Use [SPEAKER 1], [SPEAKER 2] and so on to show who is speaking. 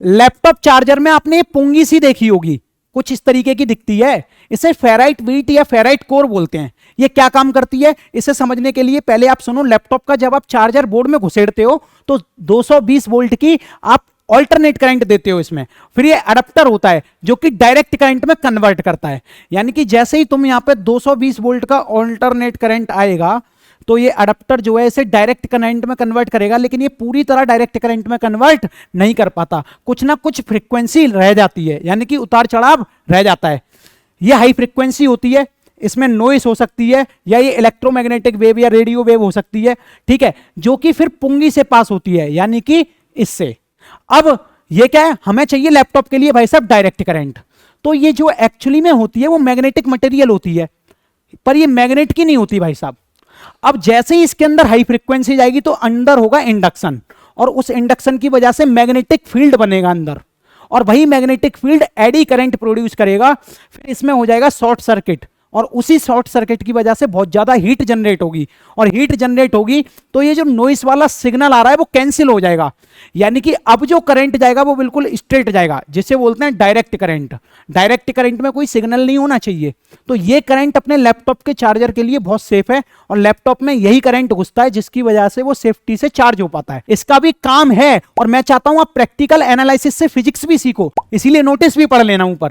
[SPEAKER 1] Laptop charger में आपने पुंगी सी देखी होगी, कुछ इस तरीके की दिखती है। इसे फेराइट वीट या फेराइट कोर बोलते हैं। ये क्या काम करती है, इसे समझने के लिए पहले आप सुनो। लैपटॉप का जब आप चार्जर बोर्ड में घुसेड़ते हो तो 220 वोल्ट की आप ऑल्टरनेट करंट देते हो इसमें, फिर ये अडेप्टर होता है जो कि डायरेक्ट करंट में कन्वर्ट करता है। यानी कि जैसे ही तुम यहां पे 220 वोल्ट का ऑल्टरनेट करंट आएगा तो ये अडेप्टर जो है इसे डायरेक्ट करंट में कन्वर्ट करेगा, लेकिन ये पूरी तरह डायरेक्ट करंट में कन्वर्ट नहीं कर पाता, कुछ ना कुछ फ्रीक्वेंसी रह जाती है, यानी कि उतार चढ़ाव रह जाता है। ये हाई फ्रीक्वेंसी होती है, इसमें नॉइस हो सकती है, या ये इलेक्ट्रोमैग्नेटिक वेव या रेडियो वेव हो सकती है, ठीक है, जो कि फिर पुंगी से पास होती है, यानी कि इससे। अब ये क्या है, हमें चाहिए लैपटॉप के लिए भाई साहब डायरेक्ट करंट। तो ये जो एक्चुअली में होती है वो मैग्नेटिक मटेरियल होती है, पर ये मैग्नेट की नहीं होती भाई साहब। अब जैसे ही इसके अंदर हाई फ्रीक्वेंसी जाएगी तो अंदर होगा इंडक्शन, और उस इंडक्शन की वजह से मैग्नेटिक फील्ड बनेगा अंदर, और वही magnetic field eddy current produce करेगा। फिर इसमें हो जाएगा शॉर्ट सर्किट, और उसी शॉर्ट सर्किट की वजह से बहुत ज्यादा हीट जनरेट होगी, और हीट जनरेट होगी तो ये जो नॉइस वाला सिग्नल आ रहा है वो कैंसिल हो जाएगा, यानी कि अब जो करंट जाएगा वो बिल्कुल स्ट्रेट जाएगा, जिसे बोलते हैं डायरेक्ट करंट। डायरेक्ट करंट में कोई सिग्नल नहीं होना चाहिए। तो ये करंट अपने लैपटॉप के चार्जर के लिए बहुत सेफ है, और लैपटॉप में यही करंट घुसता है जिसकी वजह से वो सेफ्टी से चार्ज हो पाता है। इसका भी काम है, और मैं चाहता हूं आप प्रैक्टिकल एनालिसिस से फिजिक्स भी सीखो, इसीलिए नोटिस भी पढ़ लेना ऊपर।